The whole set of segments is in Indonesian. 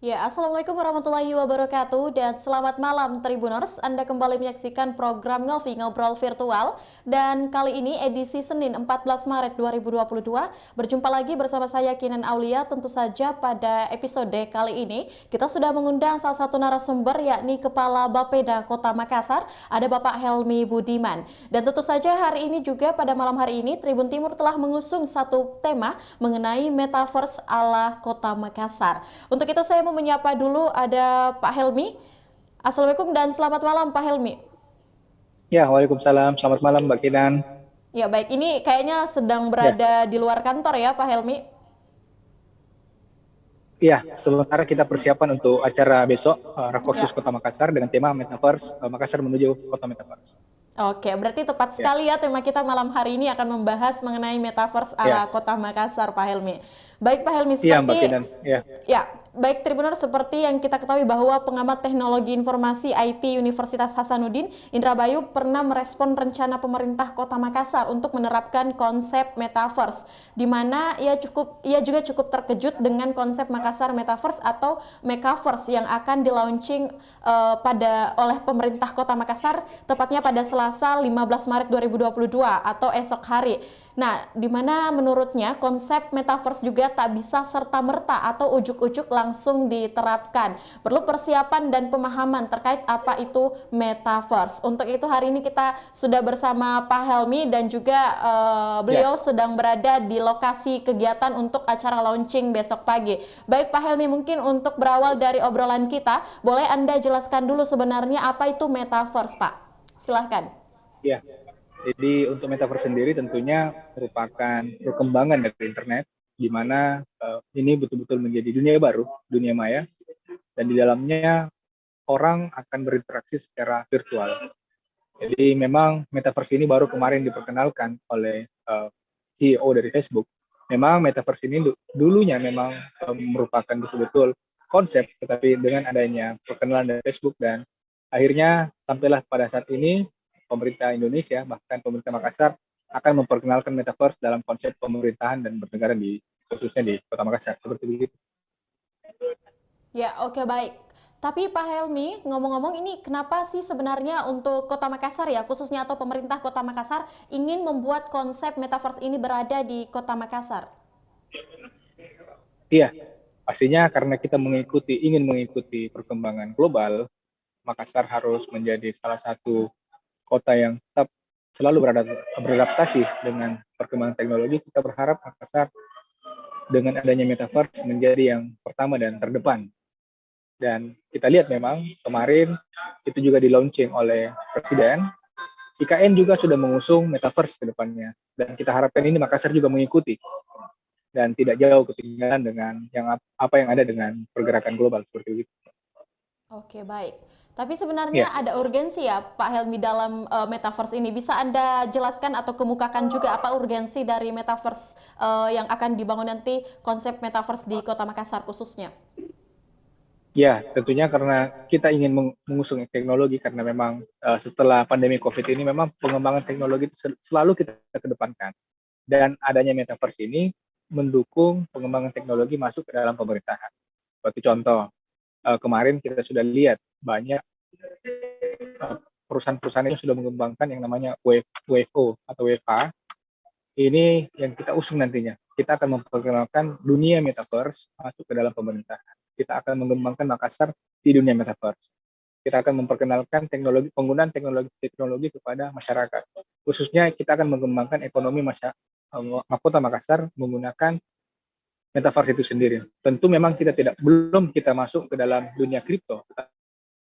Ya, Assalamualaikum warahmatullahi wabarakatuh dan selamat malam Tribuners. Anda kembali menyaksikan program Ngobrol Virtual dan kali ini edisi Senin 14 Maret 2022. Berjumpa lagi bersama saya Kinan Aulia. Tentu saja pada episode kali ini kita sudah mengundang salah satu narasumber yakni Kepala Bapeda Kota Makassar, ada Bapak Helmi Budiman. Dan tentu saja hari ini juga pada malam hari ini Tribun Timur telah mengusung satu tema mengenai Metaverse ala Kota Makassar. Untuk itu saya mau menyapa dulu ada Pak Helmi. Assalamualaikum dan selamat malam Pak Helmi. Ya, Waalaikumsalam. Selamat malam, Mbak Kinan. Ya baik, ini kayaknya sedang Ya, berada di luar kantor ya Pak Helmi. iya. Sementara kita persiapan untuk acara besok, Ya. Rakorsus Kota Makassar dengan tema Metaverse, Makassar menuju Kota Metaverse. Oke, berarti tepat Ya, sekali ya tema kita malam hari ini akan membahas mengenai Metaverse ya, ala Kota Makassar Pak Helmi. Baik Pak Helmi, iya, Mbak seperti Kinan. Ya, ya, baik Tribuners, seperti yang kita ketahui bahwa pengamat teknologi informasi IT Universitas Hasanuddin, Indra Bayu pernah merespon rencana pemerintah Kota Makassar untuk menerapkan konsep Metaverse, di mana ia juga cukup terkejut dengan konsep Makassar Metaverse atau Mekaverse yang akan di-launching oleh pemerintah Kota Makassar tepatnya pada Selasa 15 Maret 2022 atau esok hari. Nah, di mana menurutnya konsep metaverse juga tak bisa serta-merta atau ujuk-ujuk langsung diterapkan. Perlu persiapan dan pemahaman terkait apa itu metaverse. Untuk itu hari ini kita sudah bersama Pak Helmi dan juga ya, beliau sedang berada di lokasi kegiatan untuk acara launching besok pagi. Baik Pak Helmi, mungkin untuk berawal dari obrolan kita, boleh Anda jelaskan dulu sebenarnya apa itu metaverse, Pak? Silahkan. ya. Jadi untuk Metaverse sendiri tentunya merupakan perkembangan dari internet, di mana ini betul-betul menjadi dunia baru, dunia maya, dan di dalamnya orang akan berinteraksi secara virtual. Jadi memang Metaverse ini baru kemarin diperkenalkan oleh CEO dari Facebook. Memang Metaverse ini dulunya memang merupakan betul-betul konsep, tetapi dengan adanya perkenalan dari Facebook dan akhirnya sampailah pada saat ini pemerintah Indonesia, bahkan pemerintah Makassar akan memperkenalkan Metaverse dalam konsep pemerintahan dan bernegara di khususnya di Kota Makassar seperti itu. Ya, oke baik. Tapi Pak Helmi, ngomong-ngomong ini kenapa sih sebenarnya untuk Kota Makassar ya, khususnya atau pemerintah Kota Makassar ingin membuat konsep metaverse ini berada di Kota Makassar? Iya, pastinya karena kita ingin mengikuti perkembangan global, Makassar harus menjadi salah satu kota yang tetap selalu beradaptasi dengan perkembangan teknologi. Kita berharap Makassar dengan adanya metaverse menjadi yang pertama dan terdepan. Dan kita lihat memang kemarin itu juga di launching oleh Presiden. IKN juga sudah mengusung metaverse ke depannya. Dan kita harapkan ini Makassar juga mengikuti dan tidak jauh ketinggalan dengan apa yang ada dengan pergerakan global seperti itu. Oke, baik. Tapi sebenarnya Ya, ada urgensi ya Pak Helmi dalam metaverse ini. Bisa Anda jelaskan atau kemukakan juga apa urgensi dari metaverse yang akan dibangun nanti konsep metaverse di Kota Makassar khususnya? ya, tentunya karena kita ingin mengusung teknologi karena memang setelah pandemi COVID ini memang pengembangan teknologi itu selalu kita kedepankan. Dan adanya metaverse ini mendukung pengembangan teknologi masuk ke dalam pemerintahan. Seperti contoh, kemarin kita sudah lihat banyak perusahaan-perusahaan yang sudah mengembangkan yang namanya WFO atau WFA. Ini yang kita usung nantinya. Kita akan memperkenalkan dunia metaverse masuk ke dalam pemerintahan. Kita akan mengembangkan Makassar di dunia metaverse. Kita akan memperkenalkan penggunaan teknologi kepada masyarakat. Khususnya kita akan mengembangkan ekonomi Kota Makassar menggunakan metaverse itu sendiri. Tentu memang belum kita masuk ke dalam dunia kripto,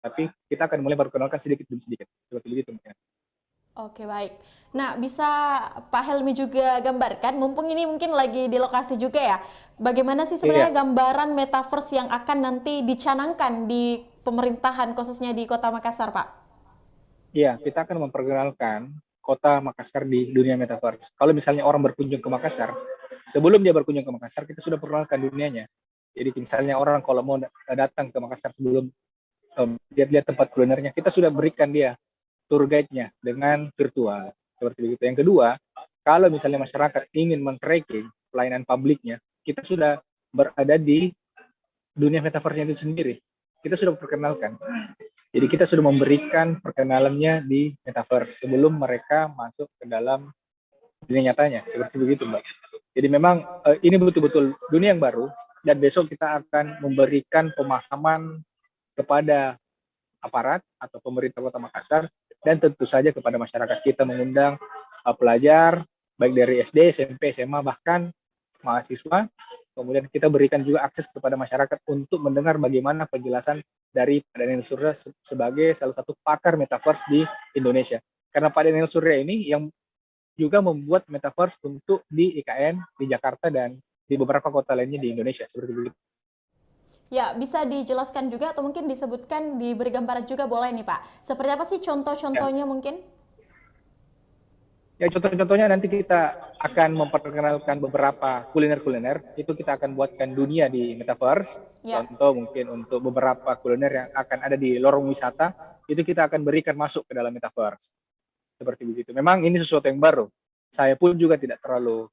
tapi kita akan mulai perkenalkan sedikit demi sedikit. Seperti begitu. Oke, baik. Nah, bisa Pak Helmi juga gambarkan, mumpung ini mungkin lagi di lokasi juga ya, bagaimana sih sebenarnya Iya, gambaran metaverse yang akan nanti dicanangkan di pemerintahan, khususnya di Kota Makassar, Pak? iya, kita akan memperkenalkan kota Makassar di dunia metaverse. Kalau misalnya orang berkunjung ke Makassar, sebelum dia berkunjung ke Makassar, kita sudah perkenalkan dunianya. Jadi misalnya orang kalau mau datang ke Makassar sebelum lihat-lihat tempat kulinernya, kita sudah berikan dia tour guide-nya dengan virtual. Seperti begitu. Yang kedua, kalau misalnya masyarakat ingin men-tracking pelayanan publiknya, kita sudah berada di dunia metaverse itu sendiri. Kita sudah perkenalkan. Jadi kita sudah memberikan perkenalannya di metaverse sebelum mereka masuk ke dalam dunia nyatanya. Seperti begitu, Mbak. Jadi memang ini betul-betul dunia yang baru, dan besok kita akan memberikan pemahaman kepada aparat atau pemerintah Kota Makassar, dan tentu saja kepada masyarakat. Kita mengundang pelajar, baik dari SD, SMP, SMA, bahkan mahasiswa. Kemudian kita berikan juga akses kepada masyarakat untuk mendengar bagaimana penjelasan dari Pak Daniel Surya sebagai salah satu pakar metaverse di Indonesia. Karena Pak Daniel Surya ini yang juga membuat metaverse untuk di IKN, di Jakarta, dan di beberapa kota lainnya di Indonesia. Seperti begitu. Ya, bisa dijelaskan juga atau mungkin disebutkan, diberi gambaran juga boleh nih Pak. Seperti apa sih contoh-contohnya mungkin? Ya, contoh-contohnya nanti kita akan memperkenalkan beberapa kuliner-kuliner. Itu kita akan buatkan dunia di metaverse. Ya. Contoh mungkin untuk beberapa kuliner yang akan ada di lorong wisata, itu kita akan berikan masuk ke dalam metaverse. Seperti begitu. Memang ini sesuatu yang baru. Saya pun juga tidak terlalu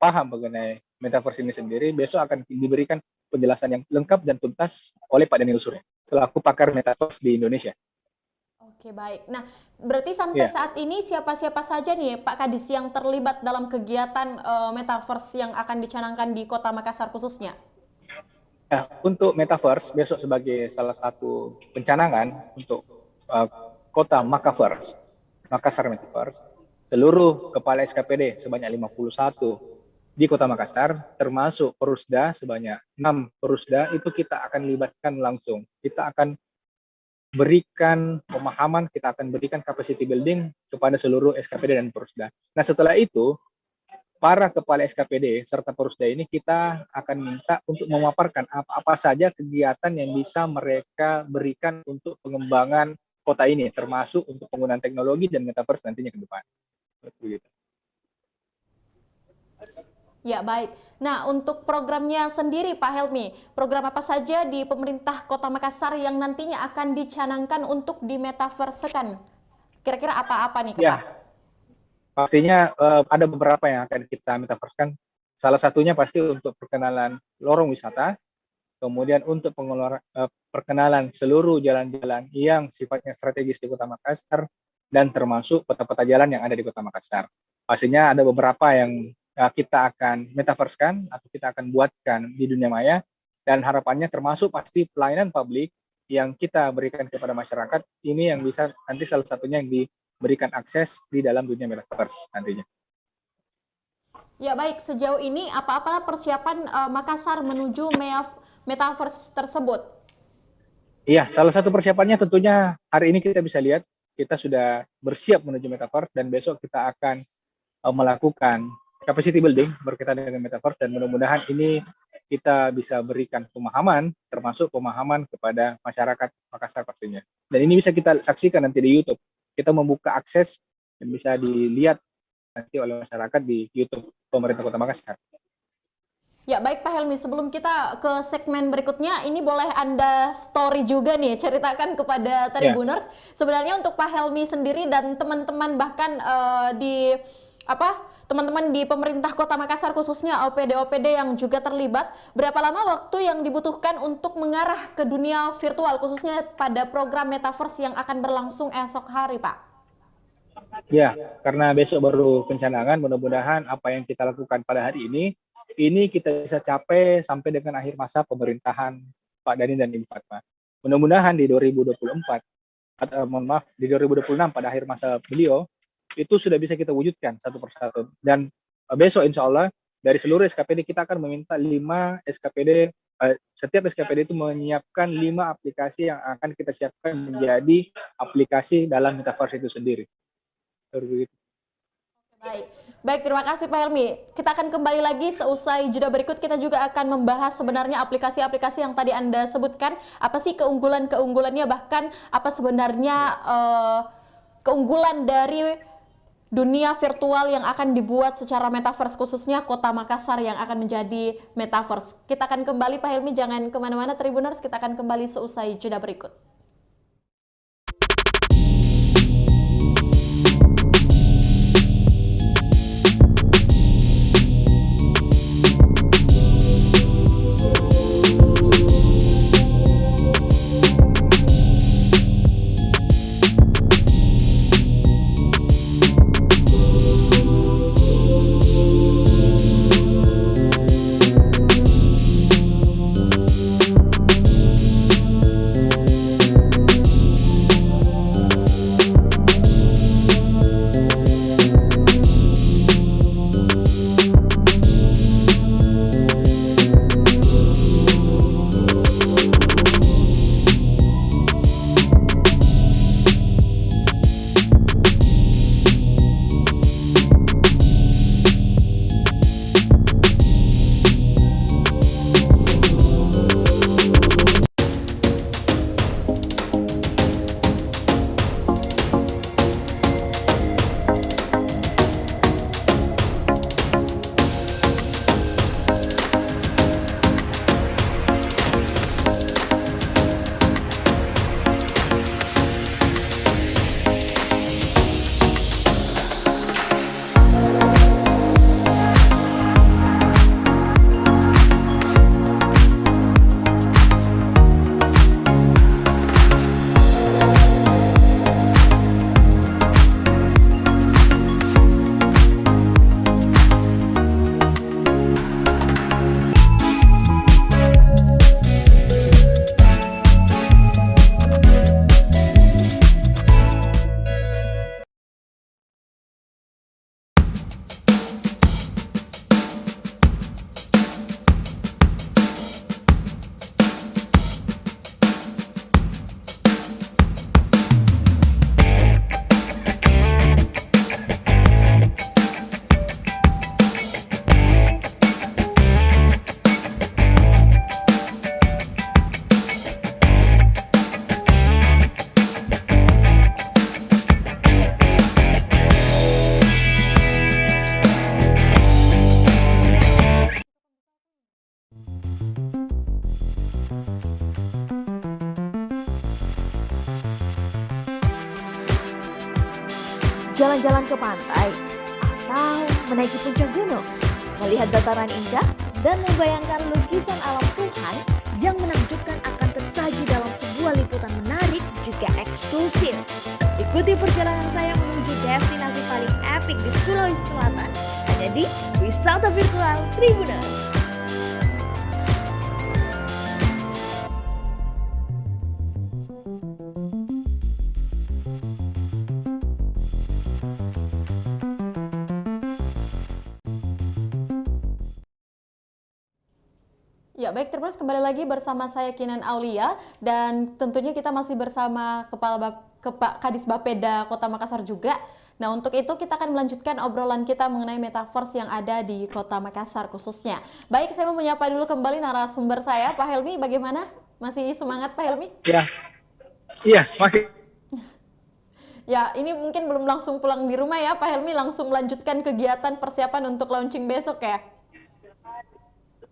paham mengenai metaverse ini sendiri. Besok akan diberikan penjelasan yang lengkap dan tuntas oleh Pak Daniel Surya selaku pakar metaverse di Indonesia. Oke, baik. Nah, berarti sampai saat ini siapa-siapa saja nih Pak Kadis yang terlibat dalam kegiatan metaverse yang akan dicanangkan di Kota Makassar khususnya? Nah, untuk metaverse besok sebagai salah satu pencanangan untuk Kota Makassar Metaverse, seluruh kepala SKPD sebanyak 51 di Kota Makassar, termasuk Perusda sebanyak 6 Perusda, itu kita akan libatkan langsung. Kita akan berikan pemahaman, kita akan berikan capacity building kepada seluruh SKPD dan Perusda. Nah, setelah itu, para kepala SKPD serta Perusda ini kita akan minta untuk memaparkan apa saja kegiatan yang bisa mereka berikan untuk pengembangan kota ini, termasuk untuk penggunaan teknologi dan metaverse nantinya ke depan. Begitu. Ya, baik. Nah, untuk programnya sendiri Pak Helmi, program apa saja di pemerintah Kota Makassar yang nantinya akan dicanangkan untuk di metaverse-kan? Kira-kira apa-apa nih, Pak? Ya, pastinya ada beberapa yang akan kita metaverse-kan. Salah satunya pasti untuk perkenalan lorong wisata, kemudian untuk perkenalan seluruh jalan-jalan yang sifatnya strategis di Kota Makassar, dan termasuk kota-kota jalan yang ada di Kota Makassar. Pastinya ada beberapa yang kita akan metaverse-kan atau kita akan buatkan di dunia maya, dan harapannya termasuk pasti pelayanan publik yang kita berikan kepada masyarakat ini yang bisa nanti salah satunya yang diberikan akses di dalam dunia metaverse nantinya. Ya, baik, sejauh ini apa-apa persiapan Makassar menuju metaverse tersebut? Iya, salah satu persiapannya tentunya hari ini kita bisa lihat kita sudah bersiap menuju metaverse, dan besok kita akan melakukan capacity building berkaitan dengan metaverse, dan mudah-mudahan ini kita bisa berikan pemahaman, termasuk pemahaman kepada masyarakat Makassar pastinya. Dan ini bisa kita saksikan nanti di YouTube. Kita membuka akses dan bisa dilihat nanti oleh masyarakat di YouTube pemerintah Kota Makassar. Ya, baik Pak Helmi, sebelum kita ke segmen berikutnya, ini boleh Anda story juga nih, ceritakan kepada Tribuners. Sebenarnya untuk Pak Helmi sendiri dan teman-teman bahkan teman-teman di pemerintah Kota Makassar khususnya OPD-OPD yang juga terlibat, berapa lama waktu yang dibutuhkan untuk mengarah ke dunia virtual khususnya pada program metaverse yang akan berlangsung esok hari, Pak? Ya, karena besok baru pencanangan, mudah-mudahan apa yang kita lakukan pada hari ini kita bisa capai sampai dengan akhir masa pemerintahan Pak Dani dan Ibu Fatma. Mudah-mudahan di 2024, di 2026 pada akhir masa beliau, itu sudah bisa kita wujudkan satu persatu. Dan besok insya Allah dari seluruh SKPD kita akan meminta 5 SKPD, setiap SKPD itu menyiapkan 5 aplikasi yang akan kita siapkan menjadi aplikasi dalam metaverse itu sendiri. Baik, terima kasih Pak Helmi. Kita akan kembali lagi seusai jeda berikut. Kita juga akan membahas sebenarnya aplikasi-aplikasi yang tadi Anda sebutkan. Apa sih keunggulan-keunggulannya, bahkan apa sebenarnya keunggulan dari dunia virtual yang akan dibuat secara metaverse, khususnya Kota Makassar yang akan menjadi metaverse. Kita akan kembali, Pak Helmi, jangan kemana-mana Tribuners, kita akan kembali seusai jeda berikut. ke pantai, atau menaiki puncak gunung, melihat dataran indah, dan membayangkan lukisan alam Tuhan yang menakjubkan akan tersaji dalam sebuah liputan menarik juga eksklusif. Ikuti perjalanan saya menuju destinasi paling epik di Sulawesi Selatan, hanya di Wisata Virtual Tribuners. Ya, baik, terus kembali lagi bersama saya Kinan Aulia, dan tentunya kita masih bersama Kadis Bapeda Kota Makassar juga. Nah, untuk itu kita akan melanjutkan obrolan kita mengenai metaverse yang ada di Kota Makassar khususnya. Baik, saya mau menyapa dulu kembali narasumber saya, Pak Helmi. Bagaimana? Masih semangat, Pak Helmi? Iya, masih. Ya, ini mungkin belum langsung pulang di rumah ya, Pak Helmi, langsung melanjutkan kegiatan persiapan untuk launching besok ya?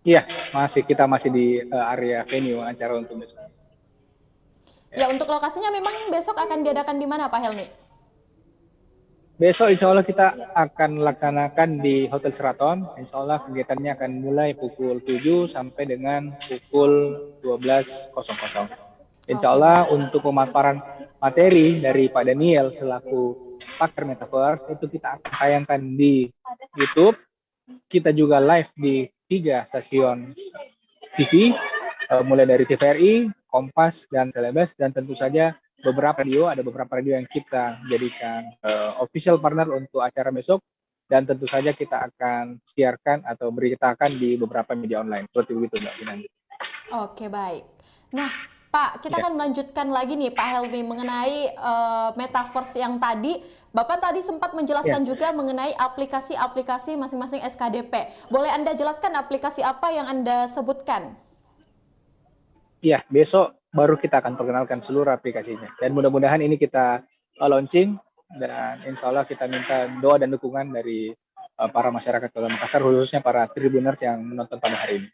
Iya, kita masih di area venue acara untuk besok. Ya, untuk lokasinya memang besok akan diadakan di mana, Pak Helmi? Besok insya Allah kita akan laksanakan di Hotel Sheraton. Insya Allah kegiatannya akan mulai pukul 7 sampai dengan pukul 12.00. Insya Allah untuk pemaparan materi dari Pak Daniel selaku pakar Metaverse itu kita akan tayangkan di YouTube. Kita juga live di 3 stasiun TV, mulai dari TVRI, Kompas, dan Celebes, dan tentu saja ada beberapa radio yang kita jadikan official partner untuk acara besok, dan tentu saja kita akan siarkan atau beritakan di beberapa media online. Seperti begitu, Mbak Inan. Oke, baik. Nah, Pak, kita akan melanjutkan lagi nih, Pak Helmi, mengenai metaverse yang tadi. Bapak tadi sempat menjelaskan juga mengenai aplikasi-aplikasi masing-masing SKDP. Boleh Anda jelaskan aplikasi apa yang Anda sebutkan? Iya, besok baru kita akan perkenalkan seluruh aplikasinya. Dan mudah-mudahan ini kita launching, dan insya Allah kita minta doa dan dukungan dari para masyarakat Kota Makassar, khususnya para Tribuners yang menonton pada hari ini.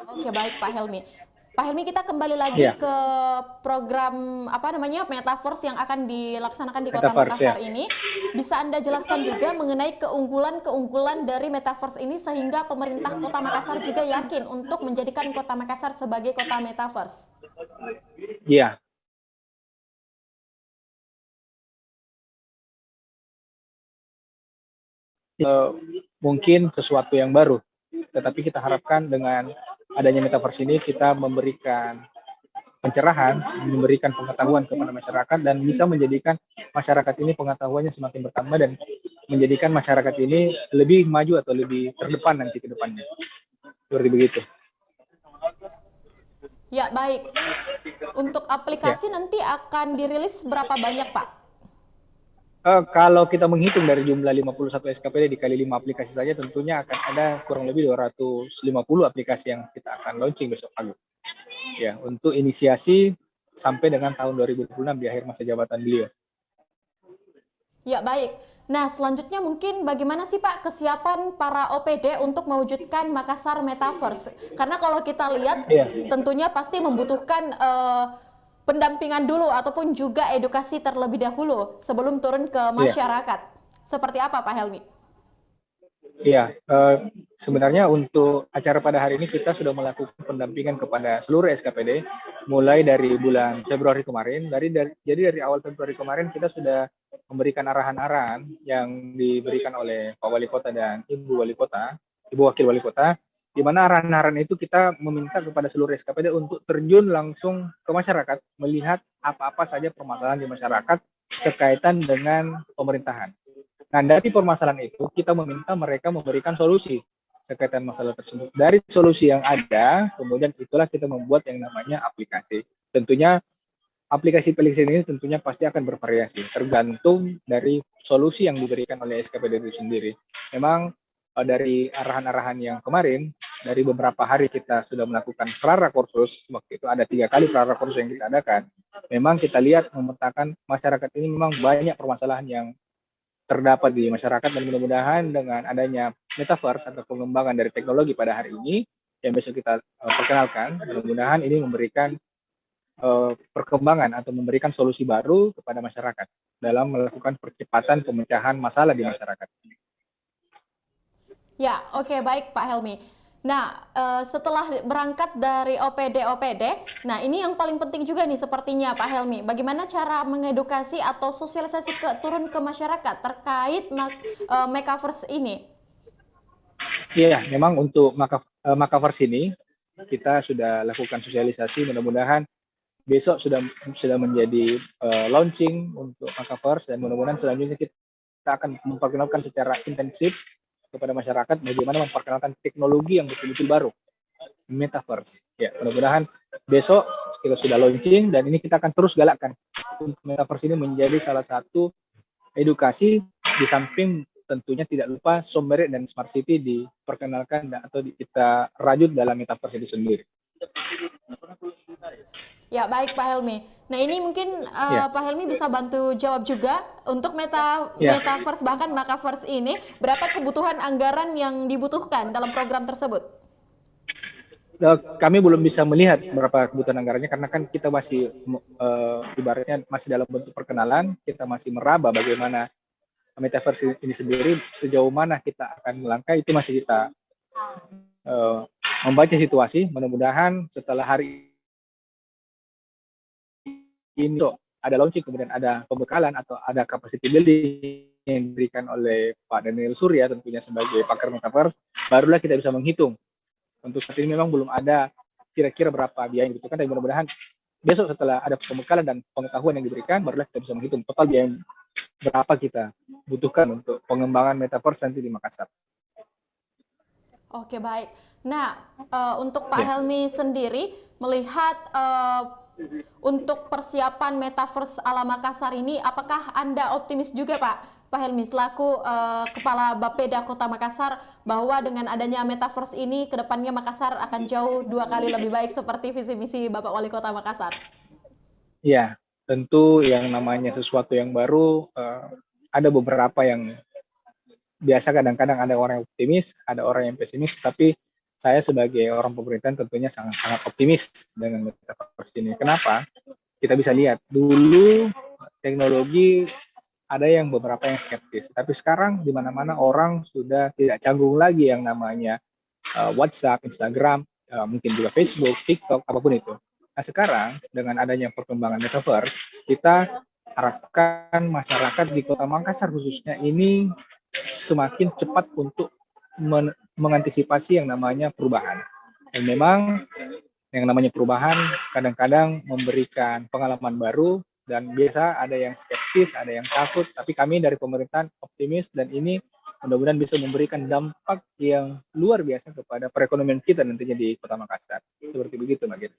Oke, baik Pak Helmi. Pak Helmi, kita kembali lagi ke program Metaverse yang akan dilaksanakan di Kota Makassar ini. Bisa Anda jelaskan juga mengenai keunggulan dari Metaverse ini sehingga pemerintah Kota Makassar juga yakin untuk menjadikan Kota Makassar sebagai kota Metaverse? Iya. Mungkin sesuatu yang baru, tetapi kita harapkan dengan adanya Metaverse ini kita memberikan pencerahan, memberikan pengetahuan kepada masyarakat, dan bisa menjadikan masyarakat ini pengetahuannya semakin bertambah dan menjadikan masyarakat ini lebih maju atau lebih terdepan nanti ke depannya. Seperti begitu. Ya, baik. Untuk aplikasi nanti akan dirilis berapa banyak, Pak? Kalau kita menghitung dari jumlah 51 SKPD dikali 5 aplikasi saja, tentunya akan ada kurang lebih 250 aplikasi yang kita akan launching besok pagi. Ya, untuk inisiasi sampai dengan tahun 2026 di akhir masa jabatan beliau. Ya, baik. Nah, selanjutnya mungkin bagaimana sih Pak kesiapan para OPD untuk mewujudkan Makassar Metaverse? Karena kalau kita lihat tentunya pasti membutuhkan pendampingan dulu ataupun juga edukasi terlebih dahulu sebelum turun ke masyarakat. Seperti apa Pak Helmi? Iya, sebenarnya untuk acara pada hari ini kita sudah melakukan pendampingan kepada seluruh SKPD mulai dari bulan Februari kemarin. Jadi dari awal Februari kemarin kita sudah memberikan arahan-arahan yang diberikan oleh Pak Wali Kota dan Ibu Wakil Wali Kota, di mana arahan-arahan itu kita meminta kepada seluruh SKPD untuk terjun langsung ke masyarakat, melihat apa-apa saja permasalahan di masyarakat sekaitan dengan pemerintahan. Nah, dari permasalahan itu kita meminta mereka memberikan solusi sekaitan masalah tersebut. Dari solusi yang ada, kemudian itulah kita membuat yang namanya aplikasi. Tentunya aplikasi-aplikasi ini tentunya pasti akan bervariasi, tergantung dari solusi yang diberikan oleh SKPD itu sendiri. Memang dari arahan-arahan yang kemarin, dari beberapa hari kita sudah melakukan prarakursus, waktu itu ada 3 kali prarakursus yang kita adakan. Memang kita lihat memetakan masyarakat ini memang banyak permasalahan yang terdapat di masyarakat, dan mudah-mudahan dengan adanya Metaverse atau pengembangan dari teknologi pada hari ini yang besok kita perkenalkan, mudah-mudahan ini memberikan perkembangan atau memberikan solusi baru kepada masyarakat. dalam melakukan percepatan pemecahan masalah di masyarakat. Ya, oke, baik Pak Helmi. Nah, setelah berangkat dari OPD, nah ini yang paling penting juga nih sepertinya Pak Helmi. Bagaimana cara mengedukasi atau sosialisasi turun ke masyarakat terkait Mekaverse ini? Iya, memang untuk Makaverse ini kita sudah lakukan sosialisasi. Mudah-mudahan besok sudah menjadi launching untuk Makaverse, dan mudah-mudahan selanjutnya kita akan memperkenalkan secara intensif kepada masyarakat bagaimana memperkenalkan teknologi yang betul-betul baru, Metaverse. Ya, mudah-mudahan besok kita sudah launching, dan ini kita akan terus galakkan untuk Metaverse ini menjadi salah satu edukasi, di samping tentunya tidak lupa Sombere dan Smart City diperkenalkan atau kita rajut dalam Metaverse itu sendiri. Ya, baik Pak Helmi. Nah, ini mungkin Pak Helmi bisa bantu jawab juga untuk Metaverse bahkan Makaverse ini, berapa kebutuhan anggaran yang dibutuhkan dalam program tersebut? Kami belum bisa melihat berapa kebutuhan anggarannya karena kan kita masih ibaratnya masih dalam bentuk perkenalan, kita masih meraba bagaimana Metaverse ini sendiri, sejauh mana kita akan melangkah, itu masih kita membaca situasi. Mudah-mudahan setelah hari ini ada launching, kemudian ada pembekalan atau ada capacity building yang diberikan oleh Pak Daniel Surya tentunya sebagai pakar Metaverse, barulah kita bisa menghitung. Untuk saat ini memang belum ada kira-kira berapa biaya yang dibutuhkan, tapi mudah-mudahan besok setelah ada pembekalan dan pengetahuan yang diberikan, barulah kita bisa menghitung total biaya berapa kita butuhkan untuk pengembangan Metaverse nanti di Makassar. Oke, baik. Nah, untuk Pak Helmi sendiri melihat untuk persiapan Metaverse ala Makassar ini, apakah Anda optimis juga Pak Helmi selaku Kepala Bapeda Kota Makassar bahwa dengan adanya Metaverse ini kedepannya Makassar akan jauh 2 kali lebih baik seperti visi misi Bapak Wali Kota Makassar? Ya, tentu yang namanya sesuatu yang baru, ada beberapa yang biasa kadang-kadang ada orang yang optimis, ada orang yang pesimis, tapi saya sebagai orang pemerintahan tentunya sangat optimis dengan Metaverse ini. Kenapa? Kita bisa lihat dulu teknologi ada yang beberapa yang skeptis, tapi sekarang di mana-mana orang sudah tidak canggung lagi yang namanya WhatsApp, Instagram, mungkin juga Facebook, TikTok, apapun itu. Nah sekarang dengan adanya perkembangan Metaverse, kita harapkan masyarakat di Kota Makassar khususnya ini semakin cepat untuk mengantisipasi yang namanya perubahan. Dan memang yang namanya perubahan kadang-kadang memberikan pengalaman baru, dan biasa ada yang skeptis, ada yang takut, tapi kami dari pemerintahan optimis, dan ini mudah-mudahan bisa memberikan dampak yang luar biasa kepada perekonomian kita nantinya di Kota Makassar. Seperti begitu, Mbak Gita.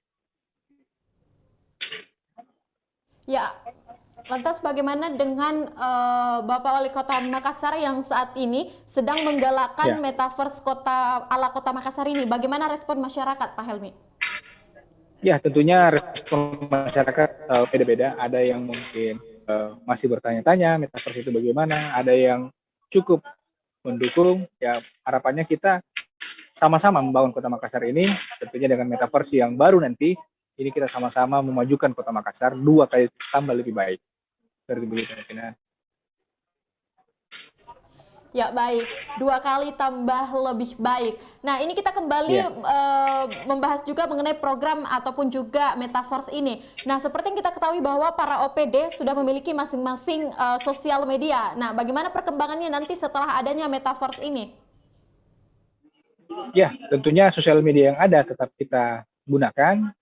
Ya, lantas bagaimana dengan Bapak Wali Kota Makassar yang saat ini sedang menggalakkan Metaverse ala Kota Makassar ini? Bagaimana respon masyarakat, Pak Helmi? Ya, tentunya respon masyarakat beda-beda. Ada yang mungkin masih bertanya-tanya Metaverse itu bagaimana, ada yang cukup mendukung. Ya, harapannya kita sama-sama membangun Kota Makassar ini, tentunya dengan Metaverse yang baru nanti, ini kita sama-sama memajukan Kota Makassar 2 kali tambah lebih baik. Seperti begitu, Tina. Ya, baik, 2 kali tambah lebih baik. Nah, ini kita kembali membahas juga mengenai program ataupun juga Metaverse ini. Nah, seperti yang kita ketahui bahwa para OPD sudah memiliki masing-masing sosial media. Nah, bagaimana perkembangannya nanti setelah adanya Metaverse ini? Ya, tentunya sosial media yang ada tetap kita gunakan.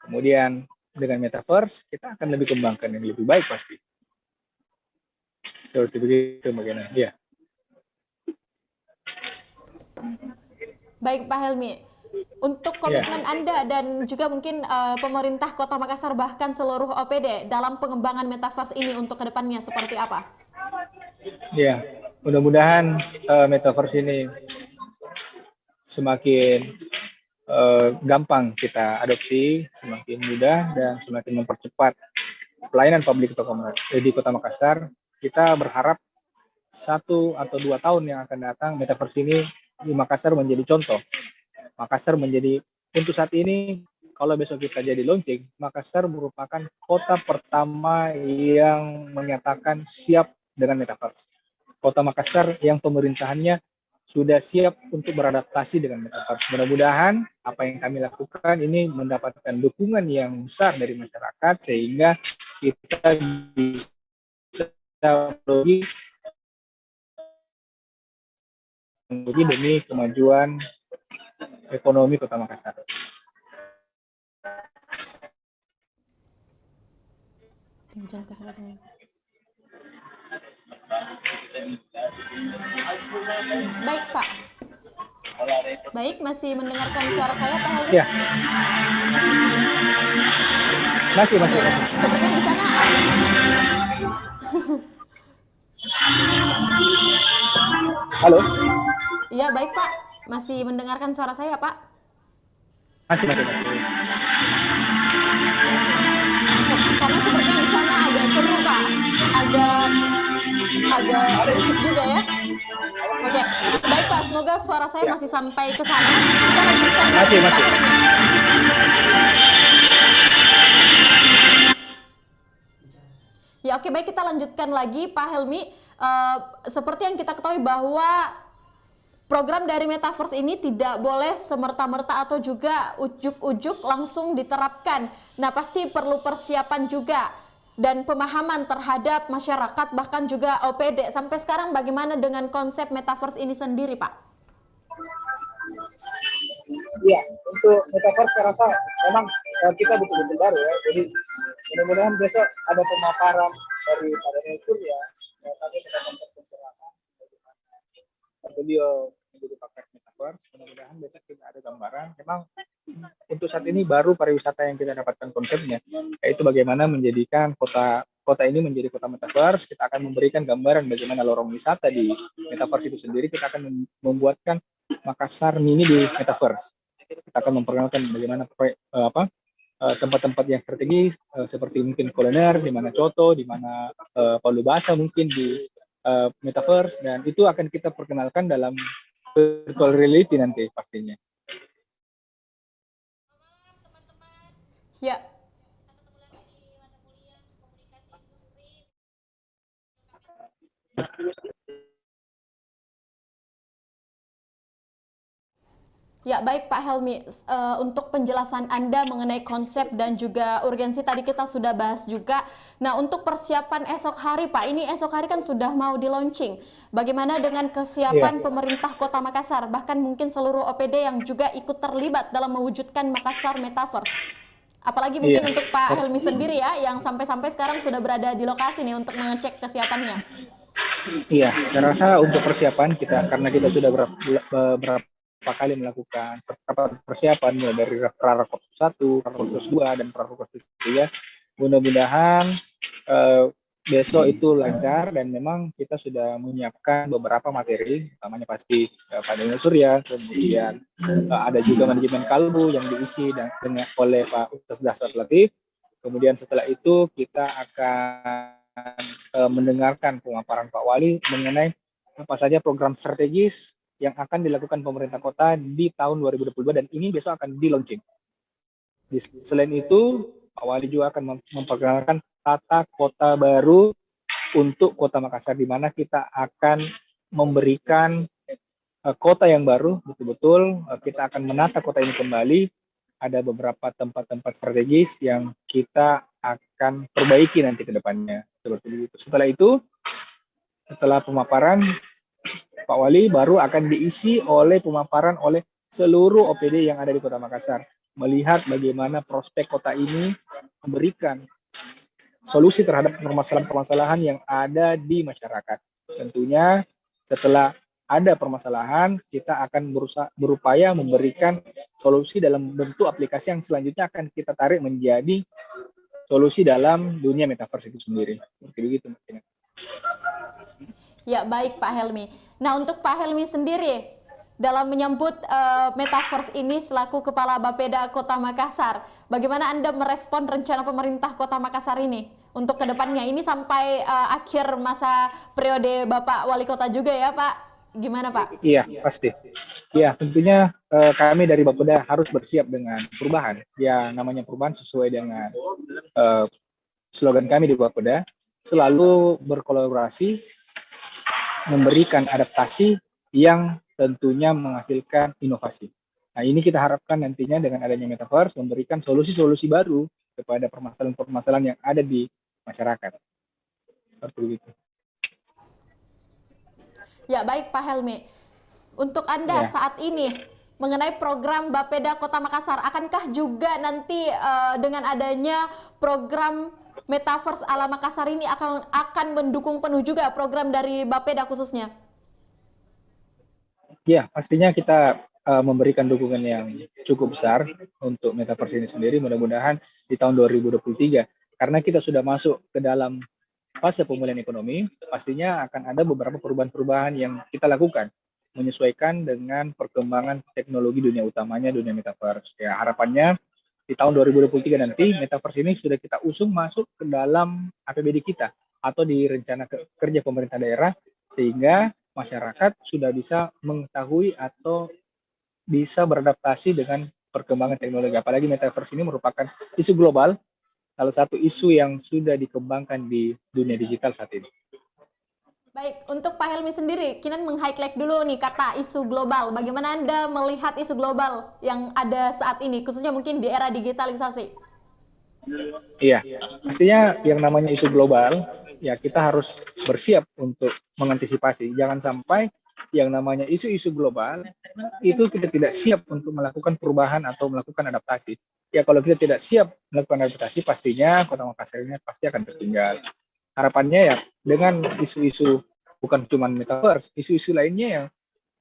Kemudian dengan Metaverse, kita akan lebih kembangkan yang lebih baik pasti. Seperti begitu, bagaimana? Ya. Baik, Pak Helmi. Untuk komitmen Anda dan juga mungkin pemerintah Kota Makassar bahkan seluruh OPD dalam pengembangan Metaverse ini untuk kedepannya seperti apa? Ya, mudah-mudahan Metaverse ini semakin gampang kita adopsi, semakin mudah dan semakin mempercepat pelayanan publik di Kota Makassar. Kita berharap 1 atau 2 tahun yang akan datang Metaverse ini di Makassar menjadi contoh. Makassar menjadi untuk saat ini kalau besok kita jadi launching, Makassar merupakan kota pertama yang menyatakan siap dengan Metaverse. Kota Makassar yang pemerintahannya sudah siap untuk beradaptasi dengan Metaverse. Mudah-mudahan apa yang kami lakukan ini mendapatkan dukungan yang besar dari masyarakat sehingga kita bisa pergi demi kemajuan ekonomi Kota Makassar. Baik, Pak. Baik, masih mendengarkan suara saya, Pak Helmi? Ya. Masih. Sepertinya di sana. Halo? Iya, baik, Pak. Masih mendengarkan suara saya, Pak? Masih. Karena seperti di sana agak seru, Pak. Agak berisik juga ya. Oke, baik Pak. Semoga suara saya masih sampai ke sana. Kita lanjutkan. Masih. Ya, oke, baik, kita lanjutkan lagi Pak Helmi. Seperti yang kita ketahui bahwa program dari Metaverse ini tidak boleh semerta-merta atau juga ujuk-ujuk langsung diterapkan. Nah, pasti perlu persiapan juga dan pemahaman terhadap masyarakat, bahkan juga OPD. Sampai sekarang bagaimana dengan konsep Metaverse ini sendiri, Pak? Iya, untuk Metaverse saya rasa memang kita betul-betul baru ya. Jadi mudah-mudahan besok ada pemaparan dari Pak Daniel Surya. Kami mendapatkan pencerahan bagaimana beliau menjadi pakar Metaverse. Mudah-mudahan besok kita ada gambaran. Memang untuk saat ini baru pariwisata yang kita dapatkan konsepnya, yaitu bagaimana menjadikan kota ini menjadi kota Metaverse. Kita akan memberikan gambaran bagaimana lorong wisata di Metaverse itu sendiri. Kita akan membuatkan Makassar mini di Metaverse. Kita akan memperkenalkan bagaimana tempat-tempat yang strategis seperti mungkin kuliner, di mana Coto, di mana Palu Basa mungkin di Metaverse, dan itu akan kita perkenalkan dalam virtual reality nanti pastinya. Ya. Ya, baik Pak Helmi, untuk penjelasan Anda mengenai konsep dan juga urgensi tadi kita sudah bahas juga. Nah, untuk persiapan esok hari Pak, ini esok hari kan sudah mau di launching. Bagaimana dengan kesiapan pemerintah Kota Makassar, bahkan mungkin seluruh OPD yang juga ikut terlibat dalam mewujudkan Makassar Metaverse? Apalagi mungkin untuk Pak Helmi sendiri ya, yang sampai-sampai sekarang sudah berada di lokasi nih untuk mengecek kesiapannya. Iya, saya rasa untuk persiapan kita, karena kita sudah berapa kali melakukan persiapan mulai dari Prarakopsus 1, Prarakopsus 2, dan Prarakopsus 3. Mudah-mudahan besok itu lancar, dan memang kita sudah menyiapkan beberapa materi, utamanya pasti Pak Daniel Surya, kemudian ada juga manajemen Kalbu yang diisi oleh Pak Ustaz Dasar Latif. Kemudian setelah itu kita akan mendengarkan pemaparan Pak Wali mengenai apa saja program strategis yang akan dilakukan pemerintah kota di tahun 2022, dan ini besok akan di launching. Selain itu, Pak Wali juga akan memperkenalkan tata kota baru untuk Kota Makassar, di mana kita akan memberikan kota yang baru, betul-betul kita akan menata kota ini kembali. Ada beberapa tempat-tempat strategis yang kita akan perbaiki nanti ke depannya, seperti itu. Setelah pemaparan Pak Wali, baru akan diisi oleh pemaparan oleh seluruh OPD yang ada di Kota Makassar, melihat bagaimana prospek kota ini memberikan solusi terhadap permasalahan-permasalahan yang ada di masyarakat. Tentunya setelah ada permasalahan, kita akan berupaya memberikan solusi dalam bentuk aplikasi yang selanjutnya akan kita tarik menjadi solusi dalam dunia Metaverse itu sendiri. Seperti begitu. Ya, baik Pak Helmi. Nah, untuk Pak Helmi sendiri, dalam menyambut Metaverse ini selaku Kepala Bapeda Kota Makassar, bagaimana Anda merespon rencana pemerintah Kota Makassar ini untuk kedepannya? Ini sampai akhir masa periode Bapak Wali Kota juga ya Pak? Gimana Pak? Iya, pasti. Ya, tentunya kami dari Bapeda harus bersiap dengan perubahan. Ya, namanya perubahan sesuai dengan eh, slogan kami di Bapeda, selalu berkolaborasi, memberikan adaptasi yang tentunya menghasilkan inovasi. Nah, ini kita harapkan nantinya dengan adanya metaverse memberikan solusi-solusi baru kepada permasalahan-permasalahan yang ada di masyarakat. Seperti itu. Ya, baik Pak Helmi. Untuk Anda Ya. saat ini mengenai program Bapeda Kota Makassar, akankah juga nanti dengan adanya program Metaverse ala Makassar ini akan mendukung penuh juga program dari Bapeda khususnya? Ya, pastinya kita memberikan dukungan yang cukup besar untuk Metaverse ini sendiri. Mudah-mudahan di tahun 2023, karena kita sudah masuk ke dalam fase pemulihan ekonomi, pastinya akan ada beberapa perubahan-perubahan yang kita lakukan, menyesuaikan dengan perkembangan teknologi dunia utamanya, dunia Metaverse. Ya, harapannya di tahun 2023 nanti, Metaverse ini sudah kita usung masuk ke dalam APBD kita, atau di rencana kerja pemerintah daerah, sehingga masyarakat sudah bisa mengetahui atau bisa beradaptasi dengan perkembangan teknologi. Apalagi Metaverse ini merupakan isu global, salah satu isu yang sudah dikembangkan di dunia digital saat ini. Baik, untuk Pak Helmi sendiri, Kinan meng-highlight dulu nih kata isu global. Bagaimana Anda melihat isu global yang ada saat ini, khususnya mungkin di era digitalisasi? Iya, pastinya yang namanya isu global, ya kita harus bersiap untuk mengantisipasi. Jangan sampai yang namanya isu-isu global itu kita tidak siap untuk melakukan perubahan atau melakukan adaptasi. Ya kalau kita tidak siap melakukan adaptasi, pastinya Kota Makassar ini pasti akan tertinggal. Harapannya ya dengan isu-isu bukan cuma metaverse, isu-isu lainnya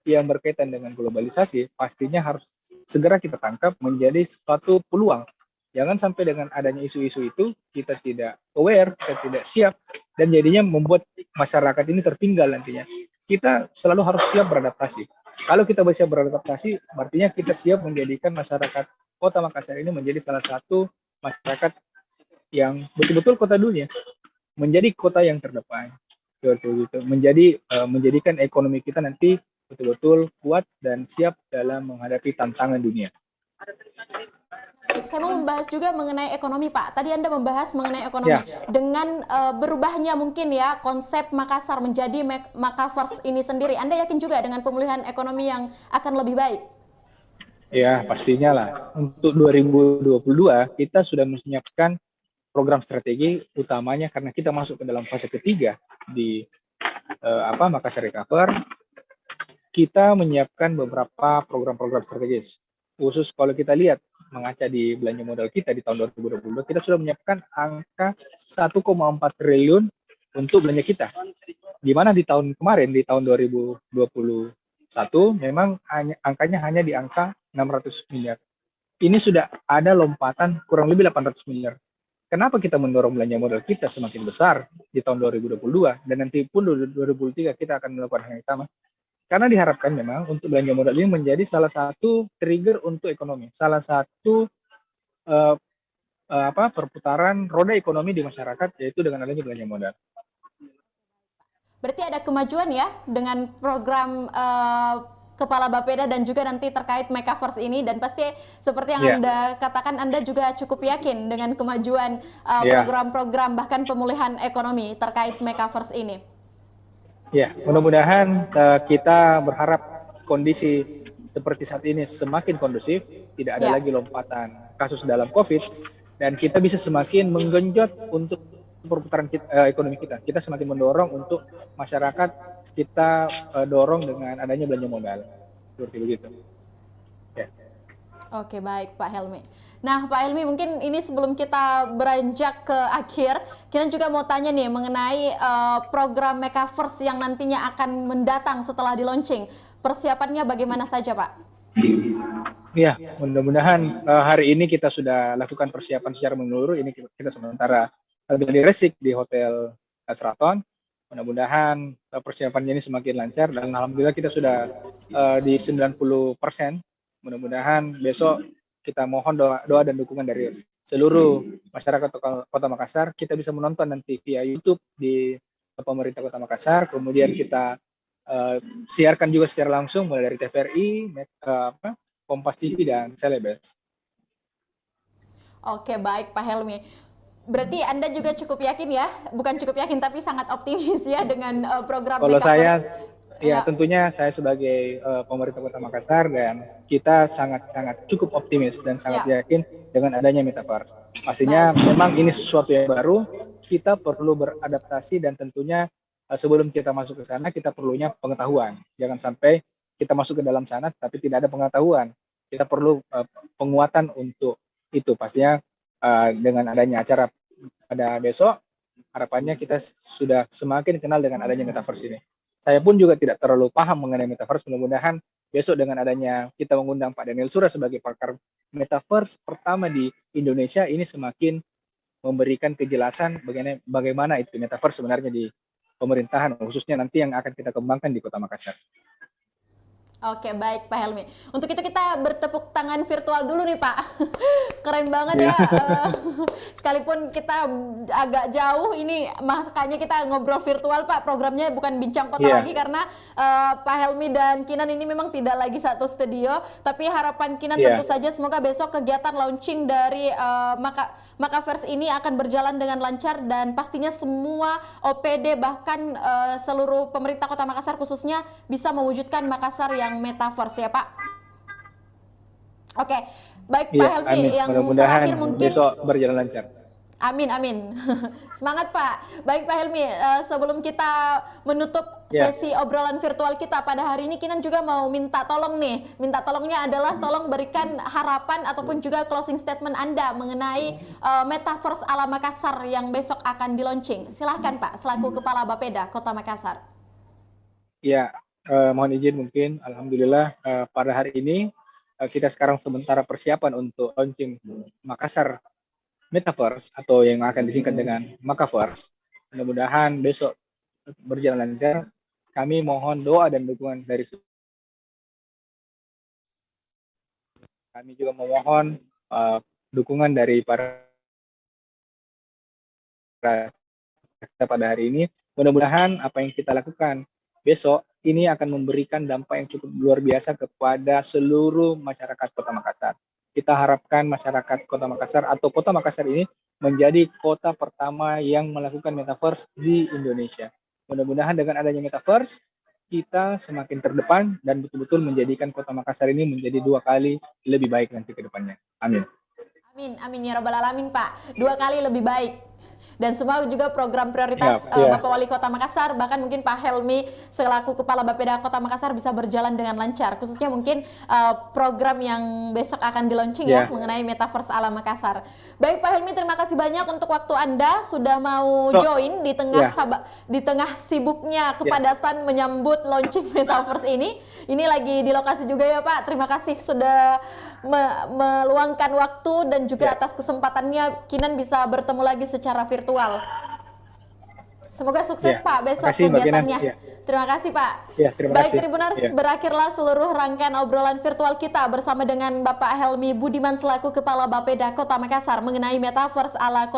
yang berkaitan dengan globalisasi, pastinya harus segera kita tangkap menjadi suatu peluang. Jangan sampai dengan adanya isu-isu itu kita tidak aware, kita tidak siap, dan jadinya membuat masyarakat ini tertinggal nantinya. Kita selalu harus siap beradaptasi. Kalau kita bisa beradaptasi, artinya kita siap menjadikan masyarakat Kota Makassar ini menjadi salah satu masyarakat yang betul-betul kota dunia, menjadi kota yang terdepan, menjadikan ekonomi kita nanti betul-betul kuat dan siap dalam menghadapi tantangan dunia. Baik, saya mau membahas juga mengenai ekonomi, Pak. Tadi Anda membahas mengenai ekonomi. Ya. Dengan berubahnya mungkin ya konsep Makassar menjadi Makaverse ini sendiri, Anda yakin juga dengan pemulihan ekonomi yang akan lebih baik? Ya, pastinya lah. Untuk 2022 kita sudah menyiapkan program strategi utamanya karena kita masuk ke dalam fase ketiga di Makassar Recover. Kita menyiapkan beberapa program-program strategis. Khusus kalau kita lihat mengaca di belanja modal kita di tahun 2022, kita sudah menyiapkan angka 1,4 triliun untuk belanja kita. Di mana di tahun kemarin, di tahun 2021, memang angkanya hanya di angka 600 miliar. Ini sudah ada lompatan kurang lebih 800 miliar. Kenapa kita mendorong belanja modal kita semakin besar di tahun 2022 dan nanti pun 2023 kita akan melakukan hal yang sama? Karena diharapkan memang untuk belanja modal ini menjadi salah satu trigger untuk ekonomi, salah satu perputaran roda ekonomi di masyarakat, yaitu dengan adanya belanja modal. Berarti ada kemajuan ya dengan program Kepala Bapeda dan juga nanti terkait Mekaverse ini, dan pasti seperti yang Anda katakan, Anda juga cukup yakin dengan kemajuan program-program bahkan pemulihan ekonomi terkait Mekaverse ini. Ya, mudah-mudahan kita berharap kondisi seperti saat ini semakin kondusif, tidak ada lagi lompatan kasus dalam COVID, dan kita bisa semakin menggenjot untuk perputaran ekonomi kita. Kita semakin mendorong untuk masyarakat, kita dorong dengan adanya belanja modal. Seperti begitu. Ya. Oke, baik Pak Helmi. Nah, Pak Helmi, mungkin ini sebelum kita beranjak ke akhir, kita juga mau tanya nih mengenai program Mekaverse yang nantinya akan mendatang setelah di-launching. Persiapannya bagaimana saja, Pak? Ya, mudah-mudahan hari ini kita sudah lakukan persiapan secara menyeluruh. Ini kita sementara di resik di Hotel Sheraton. Mudah-mudahan persiapannya ini semakin lancar dan alhamdulillah kita sudah di 90%. Mudah-mudahan besok kita mohon doa dan dukungan dari seluruh masyarakat Kota Makassar. Kita bisa menonton nanti via YouTube di pemerintah Kota Makassar. Kemudian kita siarkan juga secara langsung mulai dari TVRI, Kompas TV dan Celebes. Oke, baik Pak Helmi. Berarti Anda juga cukup yakin ya, bukan cukup yakin tapi sangat optimis ya dengan program Kalau Metaverse. ya tentunya saya sebagai pemerintah Kota Makassar dan kita sangat cukup optimis dan sangat yakin dengan adanya Metaverse. Pastinya memang ini sesuatu yang baru, kita perlu beradaptasi dan tentunya sebelum kita masuk ke sana kita perlunya pengetahuan. Jangan sampai kita masuk ke dalam sana tapi tidak ada pengetahuan. Kita perlu penguatan untuk itu. Pastinya dengan adanya acara pada besok, harapannya kita sudah semakin kenal dengan adanya Metaverse ini. Saya pun juga tidak terlalu paham mengenai Metaverse. Mudah-mudahan besok dengan adanya kita mengundang Pak Daniel Sura sebagai pakar Metaverse pertama di Indonesia, ini semakin memberikan kejelasan bagaimana itu Metaverse sebenarnya di pemerintahan, khususnya nanti yang akan kita kembangkan di Kota Makassar. Oke, baik Pak Helmi. Untuk itu kita bertepuk tangan virtual dulu nih Pak. Keren banget ya. Sekalipun kita agak jauh ini, makanya kita ngobrol virtual Pak. Programnya bukan Bincang Kota lagi karena Pak Helmi dan Kinan ini memang tidak lagi satu studio. Tapi harapan Kinan tentu saja semoga besok kegiatan launching dari Makaverse ini akan berjalan dengan lancar dan pastinya semua OPD bahkan seluruh pemerintah Kota Makassar khususnya bisa mewujudkan Makassar yang Metaverse ya Pak. Oke, baik Pak Helmi, amin. yang mudah-mudahan terakhir mungkin besok berjalan lancar. Amin, amin. Semangat Pak. Baik Pak Helmi, sebelum kita menutup sesi obrolan virtual kita pada hari ini, Kinan juga mau minta tolong nih. Minta tolongnya adalah tolong berikan harapan ataupun juga closing statement Anda mengenai Metaverse ala Makassar yang besok akan di-launching. Silahkan Pak, selaku Kepala Bapeda Kota Makassar. Ya, mohon izin mungkin, alhamdulillah pada hari ini kita sekarang sementara persiapan untuk launching Makassar Metaverse atau yang akan disingkat dengan Makaverse. Mudah-mudahan besok berjalan lancar. Kami mohon doa dan dukungan dari kami juga memohon dukungan dari para pada hari ini. Mudah-mudahan apa yang kita lakukan besok ini akan memberikan dampak yang cukup luar biasa kepada seluruh masyarakat Kota Makassar. Kita harapkan masyarakat Kota Makassar atau Kota Makassar ini menjadi kota pertama yang melakukan Metaverse di Indonesia. Mudah-mudahan dengan adanya Metaverse, kita semakin terdepan dan betul-betul menjadikan Kota Makassar ini menjadi 2 kali lebih baik nanti ke depannya. Amin. Amin, amin ya Rabbal Alamin Pak. 2 kali lebih baik. Dan semua juga program prioritas Bapak Wali Kota Makassar, bahkan mungkin Pak Helmi selaku Kepala Bapeda Kota Makassar bisa berjalan dengan lancar. Khususnya mungkin program yang besok akan di-launching mengenai Metaverse ala Makassar. Baik Pak Helmi, terima kasih banyak untuk waktu Anda sudah mau join di tengah sibuknya kepadatan menyambut launching Metaverse ini. Ini lagi di lokasi juga ya Pak. Terima kasih sudah meluangkan waktu dan juga atas kesempatannya Kinan bisa bertemu lagi secara virtual. Semoga sukses Pak besok kegiatannya. Terima kasih Pak. Baik Tribuners, berakhirlah seluruh rangkaian obrolan virtual kita bersama dengan Bapak Helmi Budiman selaku Kepala Bapeda Kota Makassar mengenai Metaverse ala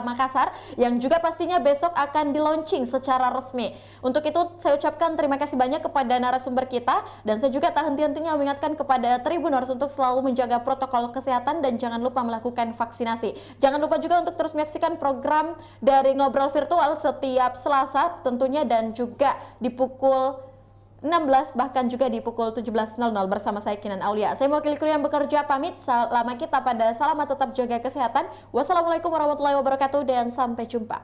Makassar yang juga pastinya besok akan di-launching secara resmi. Untuk itu saya ucapkan terima kasih banyak kepada narasumber kita dan saya juga tak henti-hentinya mengingatkan kepada Tribuners untuk selalu menjaga protokol kesehatan dan jangan lupa melakukan vaksinasi. Jangan lupa juga untuk terus menyaksikan program dari Ngobrol Virtual setiap Selasa tentunya dan juga di pukul 16 bahkan juga di pukul 17.00 bersama saya Kinan Aulia. Saya mewakili kru yang bekerja pamit. Selama kita pada selamat tetap jaga kesehatan. Wassalamualaikum warahmatullahi wabarakatuh dan sampai jumpa.